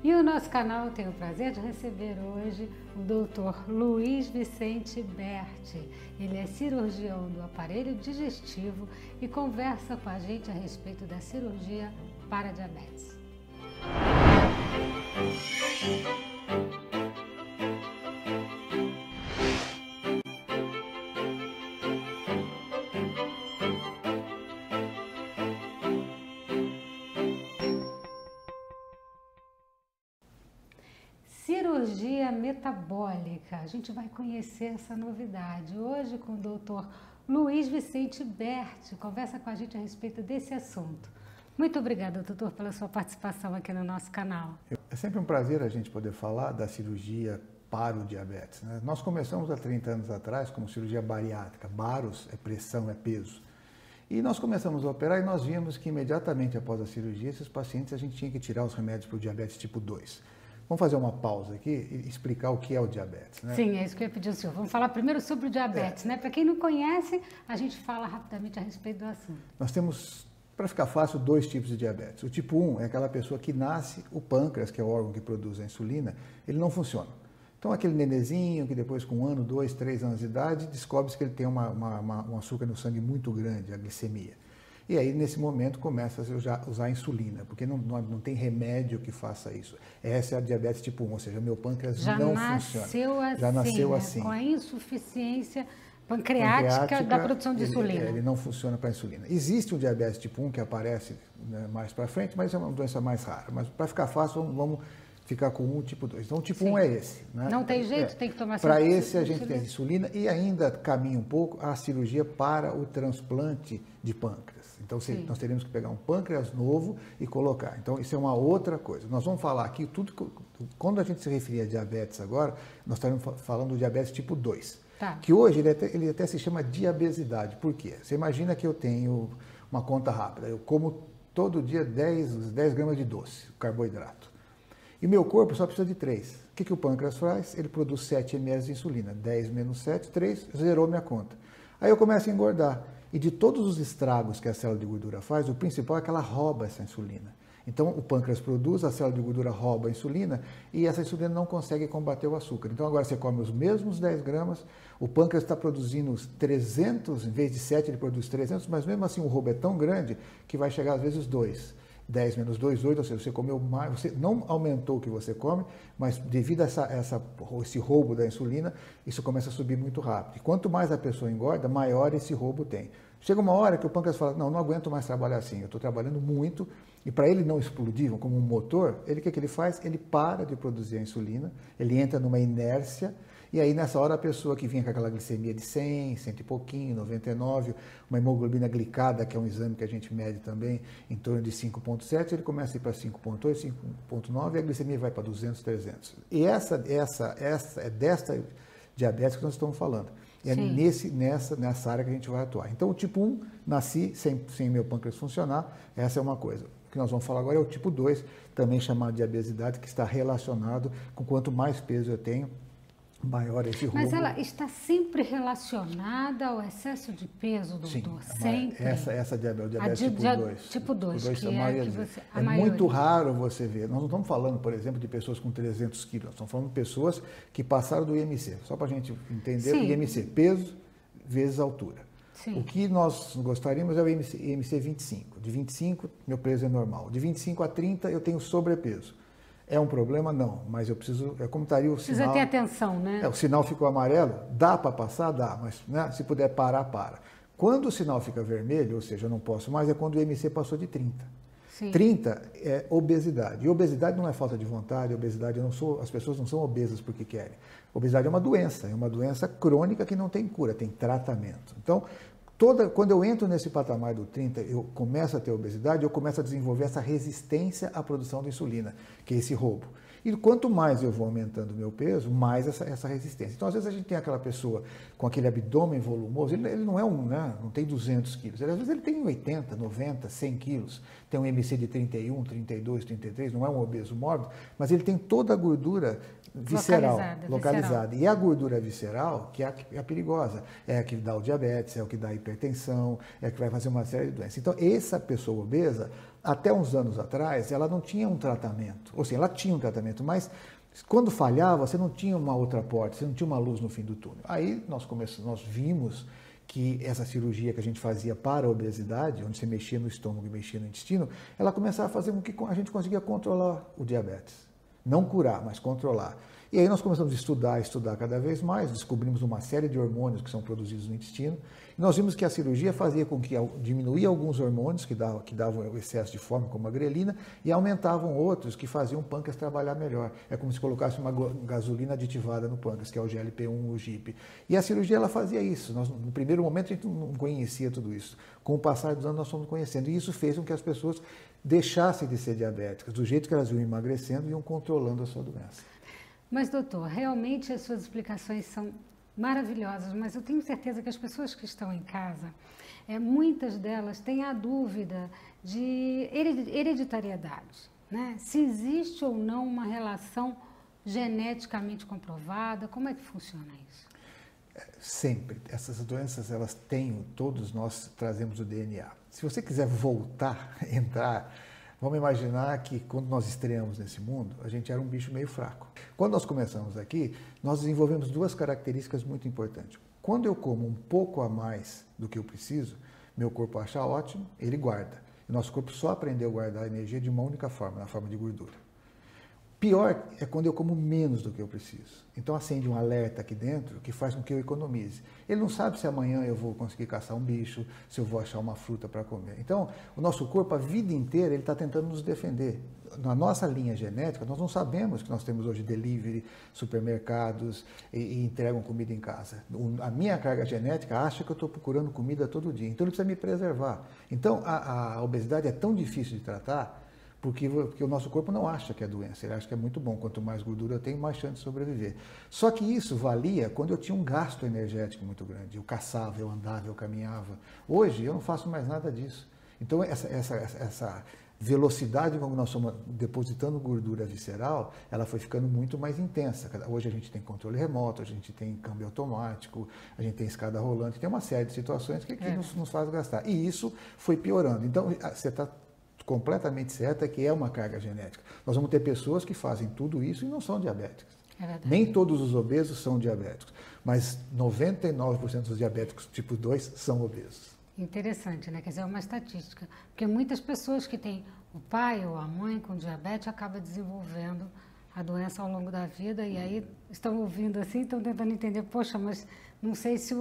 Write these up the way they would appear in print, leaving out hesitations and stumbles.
E o nosso canal tem o prazer de receber hoje o Dr. Luiz Vicente Berti. Ele é cirurgião do aparelho digestivo e conversa com a gente a respeito da cirurgia para diabetes. Cirurgia metabólica. A gente vai conhecer essa novidade hoje com o Dr. Luiz Vicente Berti. Conversa com a gente a respeito desse assunto. Muito obrigada, doutor, pela sua participação aqui no nosso canal. É sempre um prazer a gente poder falar da cirurgia para o diabetes, né? Nós começamos há 30 anos atrás como cirurgia bariátrica. Baros é pressão, é peso. E nós começamos a operar e nós vimos que imediatamente após a cirurgia, esses pacientes a gente tinha que tirar os remédios para o diabetes tipo 2. Vamos fazer uma pausa aqui e explicar o que é o diabetes, né? Sim, é isso que eu ia pedir ao senhor. Vamos falar primeiro sobre o diabetes, né? Para quem não conhece, a gente fala rapidamente a respeito do assunto. Nós temos, para ficar fácil, dois tipos de diabetes. O tipo 1 é aquela pessoa que nasce, o pâncreas, que é o órgão que produz a insulina, ele não funciona. Então, aquele nenezinho que depois com 1, 2, 3 anos de idade, descobre-se que ele tem um açúcar no sangue muito grande, a glicemia. E aí, nesse momento, começa a usar insulina, porque não tem remédio que faça isso. Essa é a diabetes tipo 1, ou seja, meu pâncreas não funciona. Já nasceu assim. Com a insuficiência pancreática da produção de insulina. Ele não funciona para a insulina. Existe o diabetes tipo 1 que aparece, né, mais para frente, mas é uma doença mais rara. Mas para ficar fácil, vamos ficar com o tipo 2. Então, o tipo 1 é esse, né? Não tem jeito, tem que tomar para esse a gente tem a insulina e ainda caminha um pouco a cirurgia para o transplante de pâncreas. Então, nós teríamos que pegar um pâncreas novo e colocar. Então, isso é uma outra coisa. Nós vamos falar aqui, quando a gente se referir a diabetes agora, nós estaremos falando do diabetes tipo 2. Tá. Que hoje ele até se chama diabesidade. Por quê? Você imagina que eu tenho uma conta rápida. Eu como todo dia 10 gramas de doce, carboidrato. E meu corpo só precisa de 3. O que o pâncreas faz? Ele produz 7 ml de insulina. 10 menos 7, 3, zerou minha conta. Aí eu começo a engordar. E de todos os estragos que a célula de gordura faz, o principal é que ela rouba essa insulina. Então, o pâncreas produz, a célula de gordura rouba a insulina e essa insulina não consegue combater o açúcar. Então, agora você come os mesmos 10 gramas, o pâncreas está produzindo os 300, em vez de 7, ele produz 300, mas mesmo assim o roubo é tão grande que vai chegar às vezes 2. 10 menos 2, 8, ou seja, você comeu mais, você não aumentou o que você come, mas devido a esse roubo da insulina, isso começa a subir muito rápido. E quanto mais a pessoa engorda, maior esse roubo tem. Chega uma hora que o pâncreas fala, não aguento mais trabalhar assim, eu estou trabalhando muito, e para ele não explodir como um motor, o que ele faz? Ele para de produzir a insulina, ele entra numa inércia, e aí nessa hora a pessoa que vinha com aquela glicemia de 100, 100 e pouquinho, 99, uma hemoglobina glicada, que é um exame que a gente mede também, em torno de 5,7, ele começa a ir para 5,8, 5,9 e a glicemia vai para 200, 300. E essa é desta diabetes que nós estamos falando. E é nessa área que a gente vai atuar. Então, o tipo 1, nasci sem meu pâncreas funcionar, essa é uma coisa. O que nós vamos falar agora é o tipo 2, também chamado de obesidade, que está relacionado com quanto mais peso eu tenho, maior esse roubo. Mas ela está sempre relacionada ao excesso de peso, doutor? Sim, sempre. Essa é o diabetes tipo 2. Tipo 2, é muito raro você ver. Nós não estamos falando, por exemplo, de pessoas com 300 quilos. Nós estamos falando de pessoas que passaram do IMC. Só para a gente entender, o IMC, peso vezes altura. Sim. O que nós gostaríamos é o IMC 25. De 25, meu peso é normal. De 25 a 30, eu tenho sobrepeso. É um problema? Não, mas eu preciso, é como estaria o sinal... Precisa ter atenção, né? O sinal ficou amarelo, dá para passar? Dá, mas né, se puder parar, para. Quando o sinal fica vermelho, ou seja, eu não posso mais, é quando o IMC passou de 30. Sim. 30 é obesidade. E obesidade não é falta de vontade, obesidade as pessoas não são obesas porque querem. Obesidade é uma doença crônica que não tem cura, tem tratamento. Então, quando eu entro nesse patamar do 30, eu começo a ter obesidade, eu começo a desenvolver essa resistência à produção de insulina, que é esse roubo. E quanto mais eu vou aumentando o meu peso, mais essa resistência. Então, às vezes a gente tem aquela pessoa com aquele abdômen volumoso, ele não é não tem 200 quilos, às vezes ele tem 80, 90, 100 quilos, tem um MC de 31, 32, 33, não é um obeso mórbido, mas ele tem toda a gordura visceral, localizada. E a gordura visceral, que é a perigosa, é a que dá o diabetes, é o que dá a hipertensão, é a que vai fazer uma série de doenças. Então, essa pessoa obesa Até uns anos atrás, ela não tinha um tratamento. Ou seja, ela tinha um tratamento, mas quando falhava, você não tinha uma outra porta, você não tinha uma luz no fim do túnel. Aí nós vimos que essa cirurgia que a gente fazia para a obesidade, onde você mexia no estômago e mexia no intestino, ela começava a fazer com que a gente conseguia controlar o diabetes. Não curar, mas controlar. E aí nós começamos a estudar cada vez mais, descobrimos uma série de hormônios que são produzidos no intestino, e nós vimos que a cirurgia fazia com que diminuía alguns hormônios que davam o excesso de fome, como a grelina, e aumentavam outros que faziam o pâncreas trabalhar melhor. É como se colocasse uma gasolina aditivada no pâncreas, que é o GLP-1, o GIP. E a cirurgia ela fazia isso. No primeiro momento a gente não conhecia tudo isso. Com o passar dos anos nós fomos conhecendo, e isso fez com que as pessoas deixassem de ser diabéticas. Do jeito que elas iam emagrecendo, iam controlando a sua doença. Mas, doutor, realmente as suas explicações são maravilhosas, mas eu tenho certeza que as pessoas que estão em casa, muitas delas têm a dúvida de hereditariedade, né? Se existe ou não uma relação geneticamente comprovada, como é que funciona isso? Sempre. Essas doenças, elas têm, todos nós trazemos o DNA. Se você quiser voltar, entrar... Vamos imaginar que quando nós estreamos nesse mundo, a gente era um bicho meio fraco. Quando nós começamos aqui, nós desenvolvemos duas características muito importantes. Quando eu como um pouco a mais do que eu preciso, meu corpo acha ótimo, ele guarda. E nosso corpo só aprendeu a guardar a energia de uma única forma, na forma de gordura. Pior é quando eu como menos do que eu preciso. Então acende um alerta aqui dentro que faz com que eu economize. Ele não sabe se amanhã eu vou conseguir caçar um bicho, se eu vou achar uma fruta para comer. Então, o nosso corpo, a vida inteira, ele está tentando nos defender. Na nossa linha genética, nós não sabemos que nós temos hoje delivery, supermercados e entregam comida em casa. A minha carga genética acha que eu estou procurando comida todo dia. Então, ele precisa me preservar. Então, a obesidade é tão difícil de tratar porque o nosso corpo não acha que é doença, ele acha que é muito bom. Quanto mais gordura eu tenho, mais chance de sobreviver. Só que isso valia quando eu tinha um gasto energético muito grande. Eu caçava, eu andava, eu caminhava. Hoje eu não faço mais nada disso. Então essa velocidade como nós estamos depositando gordura visceral, ela foi ficando muito mais intensa. Hoje a gente tem controle remoto, a gente tem câmbio automático, a gente tem escada rolante, tem uma série de situações que nos faz gastar. E isso foi piorando. Então você está completamente certa que é uma carga genética. Nós vamos ter pessoas que fazem tudo isso e não são diabéticas. Nem todos os obesos são diabéticos, mas 99% dos diabéticos tipo 2 são obesos. Interessante, né? Quer dizer, é uma estatística. Porque muitas pessoas que têm o pai ou a mãe com diabetes acabam desenvolvendo a doença ao longo da vida e aí estão ouvindo assim, estão tentando entender, poxa, mas não sei se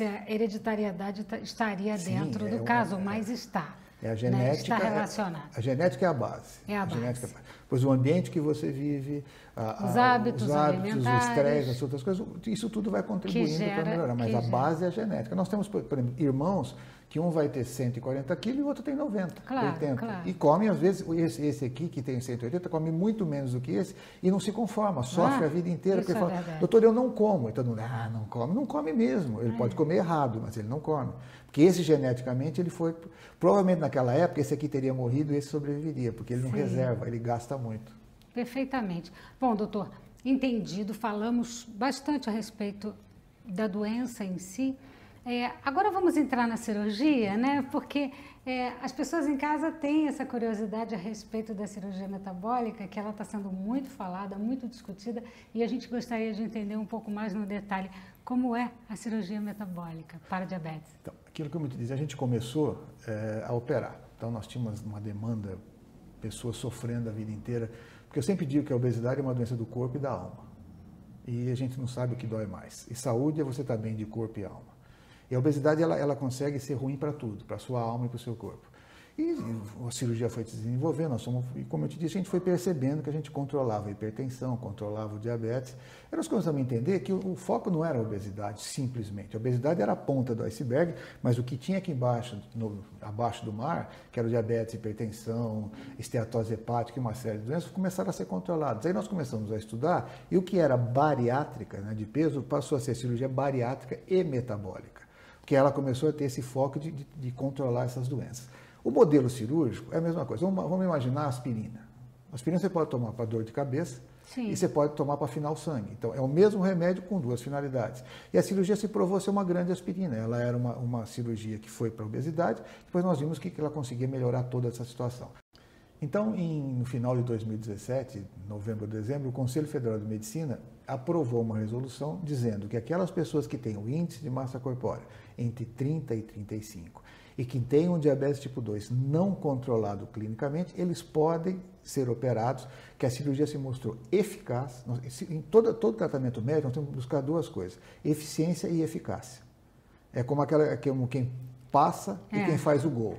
a hereditariedade estaria dentro do caso, mas está. A genética, está relacionado. A genética é a base. É a base. Genética é a base. Pois o ambiente que você vive, os hábitos alimentares, o estresse, as outras coisas, isso tudo vai contribuindo para melhorar. Mas a base é a genética. Nós temos, por exemplo, irmãos que um vai ter 140 quilos e o outro tem 90, 80. Claro. E come, às vezes, esse aqui que tem 180, come muito menos do que esse e não se conforma, sofre a vida inteira. Porque fala, doutor, eu não como. Então, não come mesmo. Ele pode comer errado, mas ele não come. Porque esse geneticamente, ele foi, provavelmente naquela época, esse aqui teria morrido e esse sobreviveria, porque ele não reserva, ele gasta muito. Perfeitamente. Bom, doutor, entendido, falamos bastante a respeito da doença em si. Agora vamos entrar na cirurgia, né? Porque as pessoas em casa têm essa curiosidade a respeito da cirurgia metabólica, que ela está sendo muito falada, muito discutida, e a gente gostaria de entender um pouco mais no detalhe como é a cirurgia metabólica para diabetes. Então, aquilo que eu me disse, a gente começou a operar. Então, nós tínhamos uma demanda, pessoas sofrendo a vida inteira, porque eu sempre digo que a obesidade é uma doença do corpo e da alma. E a gente não sabe o que dói mais. E saúde é você estar bem de corpo e alma. E a obesidade, ela consegue ser ruim para tudo, para a sua alma e para o seu corpo. E a cirurgia foi se desenvolvendo, e como eu te disse, a gente foi percebendo que a gente controlava a hipertensão, controlava o diabetes. E nós começamos a entender que o foco não era a obesidade, simplesmente. A obesidade era a ponta do iceberg, mas o que tinha aqui embaixo, abaixo do mar, que era o diabetes, hipertensão, esteatose hepática e uma série de doenças, começaram a ser controladas. Aí nós começamos a estudar, e o que era bariátrica, né, de peso, passou a ser cirurgia bariátrica e metabólica, porque ela começou a ter esse foco de controlar essas doenças. O modelo cirúrgico é a mesma coisa. Vamos imaginar a aspirina. A aspirina você pode tomar para dor de cabeça, Sim. E você pode tomar para afinar o sangue. Então, é o mesmo remédio com duas finalidades. E a cirurgia se provou ser uma grande aspirina. Ela era uma cirurgia que foi para a obesidade, depois nós vimos que ela conseguia melhorar toda essa situação. Então, no final de 2017, novembro, dezembro, o Conselho Federal de Medicina aprovou uma resolução dizendo que aquelas pessoas que têm o índice de massa corpórea entre 30 e 35 e que têm um diabetes tipo 2 não controlado clinicamente, eles podem ser operados, que a cirurgia se mostrou eficaz. Em todo tratamento médico, nós temos que buscar duas coisas, eficiência e eficácia. É como quem passa e quem faz o gol.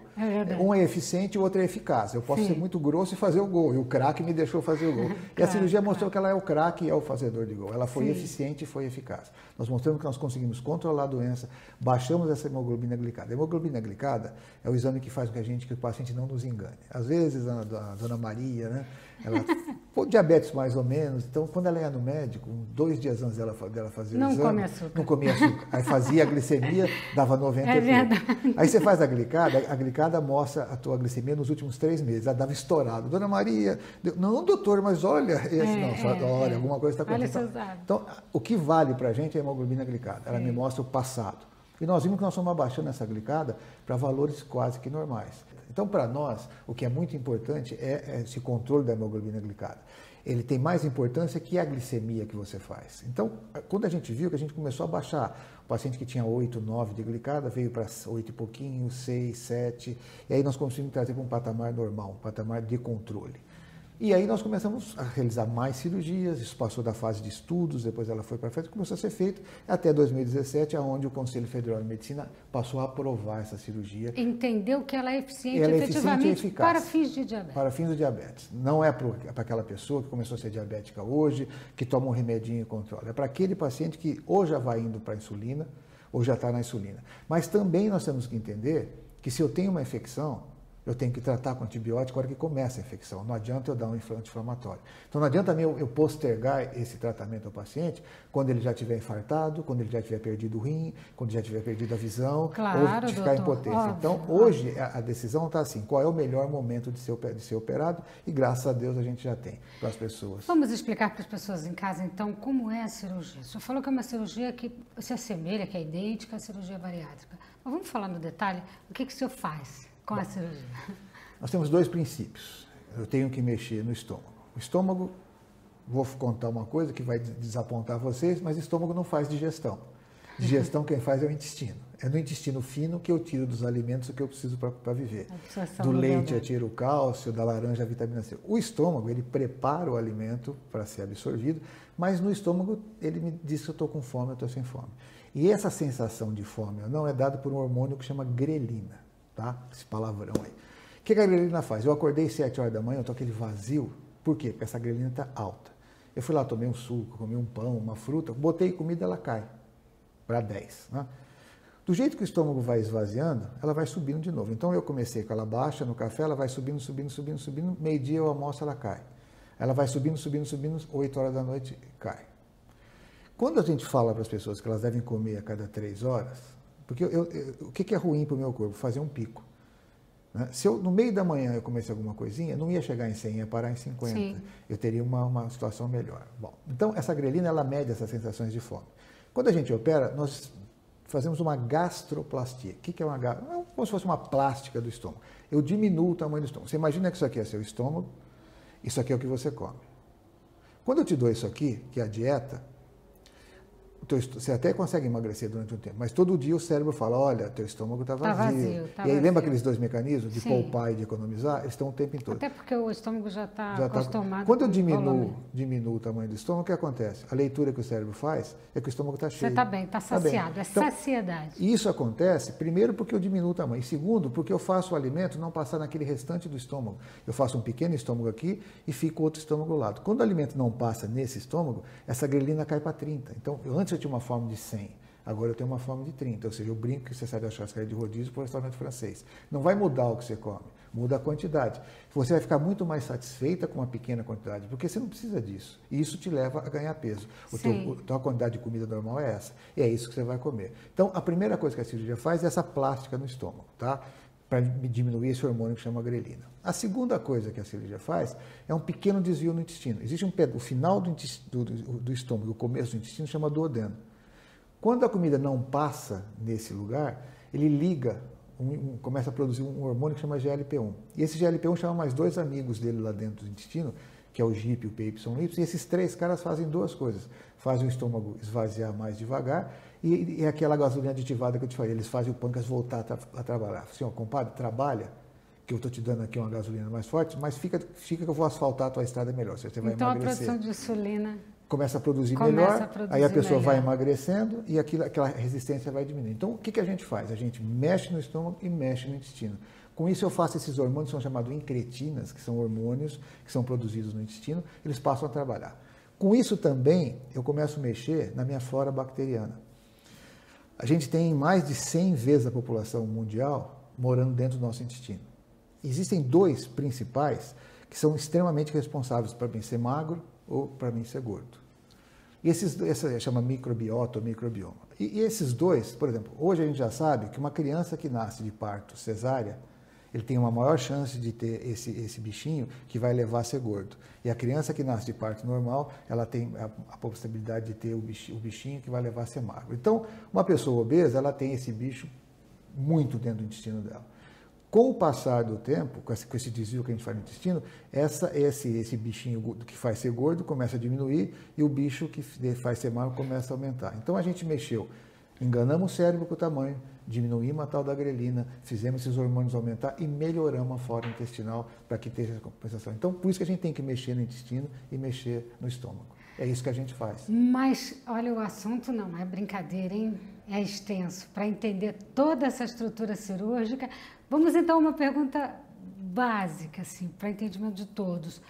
Um é eficiente e o outro é eficaz. Eu posso ser muito grosso e fazer o gol, e o craque me deixou fazer o gol. E a cirurgia mostrou que ela é o craque e é o fazedor de gol. Ela foi eficiente e foi eficaz. Nós mostramos que nós conseguimos controlar a doença, baixamos essa hemoglobina glicada. A hemoglobina glicada é o exame que faz com que o paciente não nos engane. Às vezes, a dona Maria, né, ela com diabetes mais ou menos, então quando ela ia no médico, 2 dias antes dela fazer o exame, não comia açúcar. Aí fazia a glicemia, dava 90 e pouco. Aí você faz a glicada mostra a tua glicemia nos últimos 3 meses. Ela dava estourado. Dona Maria, não, doutor, mas olha, olha, alguma coisa está acontecendo. Então, o que vale para a gente é a hemoglobina glicada. Ela me mostra o passado. E nós vimos que nós estamos abaixando essa glicada para valores quase que normais. Então, para nós, o que é muito importante é esse controle da hemoglobina glicada. Ele tem mais importância que a glicemia que você faz. Então, quando a gente viu que a gente começou a baixar, o paciente que tinha 8, 9 de glicada veio para 8 e pouquinho, 6, 7, e aí nós conseguimos trazer para um patamar normal, um patamar de controle. E aí nós começamos a realizar mais cirurgias, isso passou da fase de estudos, depois ela foi para frente, começou a ser feito até 2017, onde o Conselho Federal de Medicina passou a aprovar essa cirurgia. Entendeu que ela é eficiente efetivamente para fins de diabetes. Para fins do diabetes. Não é para aquela pessoa que começou a ser diabética hoje, que toma um remedinho e controla. É para aquele paciente que ou já vai indo para a insulina, ou já está na insulina. Mas também nós temos que entender que se eu tenho uma infecção, eu tenho que tratar com antibiótico na hora que começa a infecção. Não adianta eu dar um anti-inflamatório. Então não adianta eu postergar esse tratamento ao paciente quando ele já tiver infartado, quando ele já tiver perdido o rim, quando já tiver perdido a visão, ou de ficar impotente. Óbvio, então hoje a decisão está assim, qual é o melhor momento de ser operado, e graças a Deus a gente já tem para as pessoas. Vamos explicar para as pessoas em casa então como é a cirurgia. O senhor falou que é uma cirurgia que se assemelha, que é idêntica à cirurgia bariátrica. Mas vamos falar no detalhe, o que o senhor faz com a cirurgia? Nós temos 2 princípios. Eu tenho que mexer no estômago. O estômago, vou contar uma coisa que vai desapontar vocês, mas o estômago não faz digestão. Digestão quem faz é o intestino. É no intestino fino que eu tiro dos alimentos o que eu preciso para viver. Do leite eu tiro o cálcio, da laranja a vitamina C. O estômago, ele prepara o alimento para ser absorvido, mas no estômago ele me diz se eu estou com fome ou estou sem fome. E essa sensação de fome ou não é dada por um hormônio que chama grelina. Tá? Esse palavrão aí. O que a grelina faz? Eu acordei 7 horas da manhã, eu estou aquele vazio. Por quê? Porque essa grelina está alta. Eu fui lá, tomei um suco, comi um pão, uma fruta, botei comida, ela cai para 10. Né? Do jeito que o estômago vai esvaziando, ela vai subindo de novo. Então eu comecei com ela baixa no café, ela vai subindo, subindo, subindo, subindo. Meio-dia eu almoço, ela cai. Ela vai subindo, subindo, subindo, 8 horas da noite, cai. Quando a gente fala para as pessoas que elas devem comer a cada 3 horas, porque o que é ruim para o meu corpo? Fazer um pico. Né? Se eu, no meio da manhã, eu comesse alguma coisinha, não ia chegar em 100, ia parar em 50. Sim. Eu teria uma situação melhor. Bom, então, essa grelina, ela mede essas sensações de fome. Quando a gente opera, nós fazemos uma gastroplastia. O que é uma gastroplastia? É como se fosse uma plástica do estômago. Eu diminuo o tamanho do estômago. Você imagina que isso aqui é seu estômago, isso aqui é o que você come. Quando eu te dou isso aqui, que é a dieta, você até consegue emagrecer durante um tempo, mas todo dia o cérebro fala, olha, teu estômago está vazio. E aí lembra aqueles 2 mecanismos de poupar e de economizar? Eles estão o tempo todo. Até porque o estômago já está acostumado. Quando eu diminuo o tamanho do estômago, o que acontece? A leitura que o cérebro faz é que o estômago está cheio. Você está bem, está saciado, bem. É saciedade. E isso acontece, primeiro, porque eu diminuo o tamanho. E segundo, porque eu faço o alimento não passar naquele restante do estômago. Eu faço um pequeno estômago aqui e fica outro estômago ao lado. Quando o alimento não passa nesse estômago, essa grelina cai para 30. Então, antes eu tinha uma fome de 100, agora eu tenho uma fome de 30, ou seja, eu brinco que você sai da churrascaria de rodízio para o restaurante francês. Não vai mudar o que você come, muda a quantidade. Você vai ficar muito mais satisfeita com uma pequena quantidade, porque você não precisa disso. E isso te leva a ganhar peso. A quantidade de comida normal é essa, e é isso que você vai comer. Então, a primeira coisa que a cirurgia faz é essa plástica no estômago, tá? para diminuir esse hormônio que chama grelina. A segunda coisa que a cirurgia faz é um pequeno desvio no intestino. Existe o final do estômago, o começo do intestino, chama duodeno. Quando a comida não passa nesse lugar, ele liga, começa a produzir um hormônio que chama GLP-1. E esse GLP-1 chama mais dois amigos dele lá dentro do intestino, que é o GIP e o PYY, e esses três caras fazem duas coisas. Fazem o estômago esvaziar mais devagar e aquela gasolina aditivada que eu te falei, eles fazem o pâncreas voltar a trabalhar. Assim, ó, compadre, trabalha, que eu estou te dando aqui uma gasolina mais forte, mas fica que eu vou asfaltar a tua estrada melhor, você vai então emagrecer. A produção de insulina começa a produzir melhor, aí a pessoa vai emagrecendo e aquela resistência vai diminuindo. Então, o que a gente faz? A gente mexe no estômago e mexe no intestino. Com isso, eu faço esses hormônios, que são chamados incretinas, que são hormônios que são produzidos no intestino, eles passam a trabalhar. Com isso também, eu começo a mexer na minha flora bacteriana. A gente tem mais de 100 vezes a população mundial morando dentro do nosso intestino. Existem dois principais que são extremamente responsáveis para mim ser magro ou para mim ser gordo. Essa chama microbiota ou microbioma. E esses dois, por exemplo, hoje a gente já sabe que uma criança que nasce de parto cesárea, ele tem uma maior chance de ter esse bichinho que vai levar a ser gordo. E a criança que nasce de parto normal, ela tem a possibilidade de ter o bichinho que vai levar a ser magro. Então, uma pessoa obesa, ela tem esse bicho muito dentro do intestino dela. Com o passar do tempo, com esse desvio que a gente faz no intestino, esse bichinho que faz ser gordo começa a diminuir e o bicho que faz ser magro começa a aumentar. Então a gente mexeu, enganamos o cérebro com o tamanho, diminuímos a tal da grelina, fizemos esses hormônios aumentar e melhoramos a flora intestinal para que tenha essa compensação. Então por isso que a gente tem que mexer no intestino e mexer no estômago. É isso que a gente faz. Mas, olha, o assunto não é brincadeira, hein? É extenso. Para entender toda essa estrutura cirúrgica, vamos então a uma pergunta básica, assim, para entendimento de todos.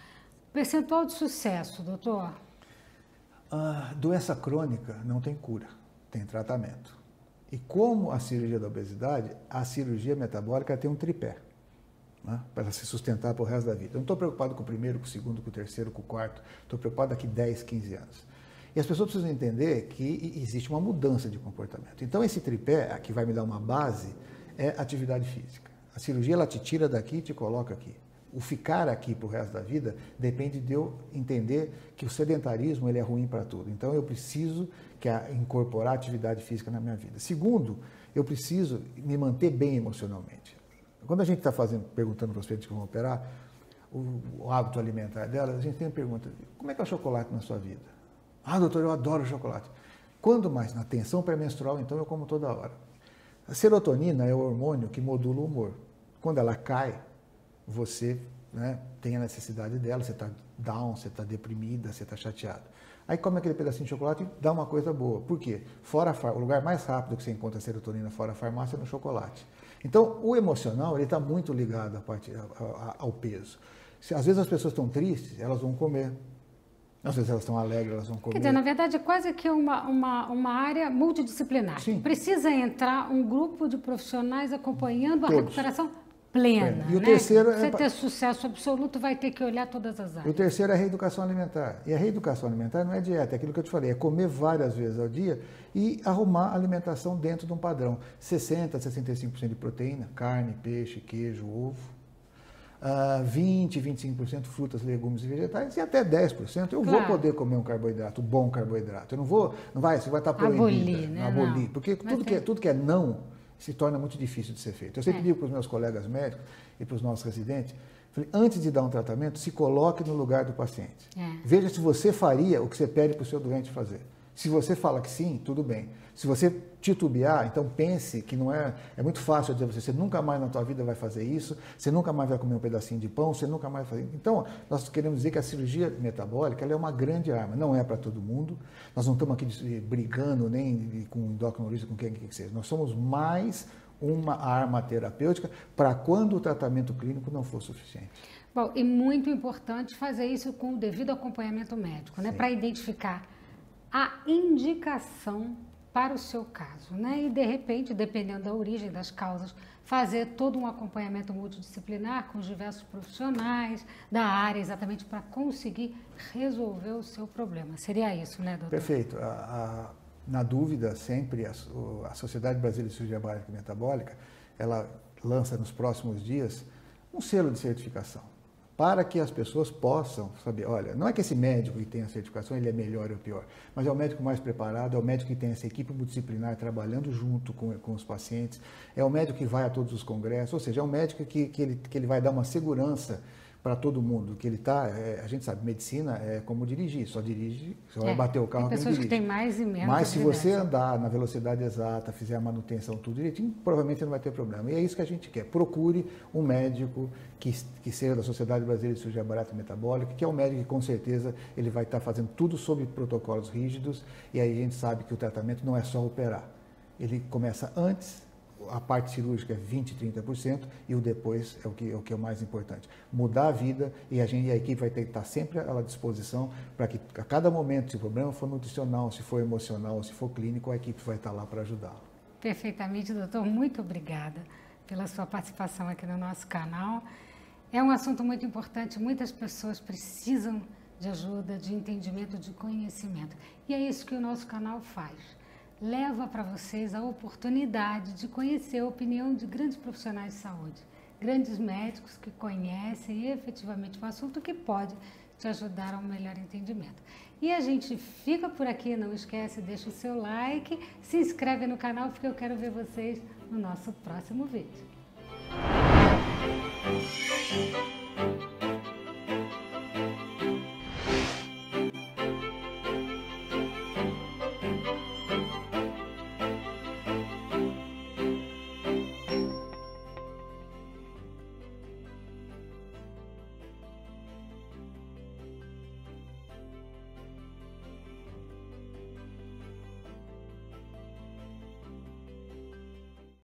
Percentual de sucesso, doutor? Doença crônica não tem cura, tem tratamento. E como a cirurgia da obesidade, a cirurgia metabólica tem um tripé, né, para se sustentar para o resto da vida. Eu não estou preocupado com o primeiro, com o segundo, com o terceiro, com o quarto. Estou preocupado daqui 10, 15 anos. E as pessoas precisam entender que existe uma mudança de comportamento. Então, esse tripé, que vai me dar uma base, é atividade física. A cirurgia, ela te tira daqui e te coloca aqui. O ficar aqui para o resto da vida depende de eu entender que o sedentarismo ele é ruim para tudo. Então, eu preciso incorporar atividade física na minha vida. Segundo, eu preciso me manter bem emocionalmente. Quando a gente está perguntando para os pacientes que vão operar o hábito alimentar delas, a gente tem a pergunta, como é que é o chocolate na sua vida? Ah, doutor, eu adoro chocolate. Quando mais? Na tensão pré-menstrual, então eu como toda hora. A serotonina é o hormônio que modula o humor. Quando ela cai, você tem a necessidade dela, você está down, você está deprimida, você está chateado. Aí come aquele pedacinho de chocolate e dá uma coisa boa. Por quê? O lugar mais rápido que você encontra a serotonina fora a farmácia é no chocolate. Então, o emocional está muito ligado ao peso. Às vezes as pessoas estão tristes, elas vão comer. Às vezes elas estão alegres, elas vão comer. Quer dizer, na verdade, é quase que uma área multidisciplinar. Sim. Precisa entrar um grupo de profissionais acompanhando a recuperação plena. E o terceiro Você ter sucesso absoluto, vai ter que olhar todas as áreas. O terceiro é a reeducação alimentar. E a reeducação alimentar não é dieta, é aquilo que eu te falei, é comer várias vezes ao dia e arrumar a alimentação dentro de um padrão. 60% a 65% de proteína, carne, peixe, queijo, ovo. 20%, 25% frutas, legumes e vegetais e até 10% eu vou poder comer um carboidrato, bom carboidrato. Você vai estar proibida, abolir, porque tudo que é não se torna muito difícil de ser feito. Eu sempre digo para os meus colegas médicos e para os nossos residentes, falei, antes de dar um tratamento, se coloque no lugar do paciente. Veja se você faria o que você pede para o seu doente fazer. Se você fala que sim, tudo bem. Se você titubear, então pense que não é muito fácil dizer você nunca mais na tua vida vai fazer isso, você nunca mais vai comer um pedacinho de pão, você nunca mais vai fazer. Então, nós queremos dizer que a cirurgia metabólica ela é uma grande arma, não é para todo mundo. Nós não estamos aqui brigando nem com endocrinologista, com quem que seja. Nós somos mais uma arma terapêutica para quando o tratamento clínico não for suficiente. Bom, e muito importante fazer isso com o devido acompanhamento médico, né, para identificar a indicação para o seu caso, né? E, de repente, dependendo da origem das causas, fazer todo um acompanhamento multidisciplinar com os diversos profissionais da área, exatamente para conseguir resolver o seu problema. Seria isso, né, doutor? Perfeito. Na dúvida, sempre, a Sociedade Brasileira de Cirurgia Bariátrica e Metabólica, ela lança nos próximos dias um selo de certificação, para que as pessoas possam saber, olha, não é que esse médico que tem a certificação ele é melhor ou pior, mas é o médico mais preparado, é o médico que tem essa equipe multidisciplinar trabalhando junto com os pacientes, é o médico que vai a todos os congressos, ou seja, é um médico que ele vai dar uma segurança para todo mundo, que ele está, a gente sabe, medicina é como dirigir, só vai bater o carro tem pessoas que têm mais e menos. Mas se você andar na velocidade exata, fizer a manutenção tudo direitinho, provavelmente você não vai ter problema. E é isso que a gente quer. Procure um médico que seja da Sociedade Brasileira de Cirurgia Bariátrica e Metabólica, que é um médico que com certeza ele vai estar fazendo tudo sob protocolos rígidos, e aí a gente sabe que o tratamento não é só operar. Ele começa antes, a parte cirúrgica é 20%, 30% e o depois é o que é o mais importante. Mudar a vida e a equipe vai ter que estar sempre à disposição para que a cada momento, se o problema for nutricional, se for emocional, se for clínico, a equipe vai estar lá para ajudá-lo. Perfeitamente, doutor. Muito obrigada pela sua participação aqui no nosso canal. É um assunto muito importante, muitas pessoas precisam de ajuda, de entendimento, de conhecimento. E é isso que o nosso canal faz. Leva para vocês a oportunidade de conhecer a opinião de grandes profissionais de saúde, grandes médicos que conhecem efetivamente o assunto, que pode te ajudar a um melhor entendimento. E a gente fica por aqui, não esquece, deixa o seu like, se inscreve no canal, porque eu quero ver vocês no nosso próximo vídeo.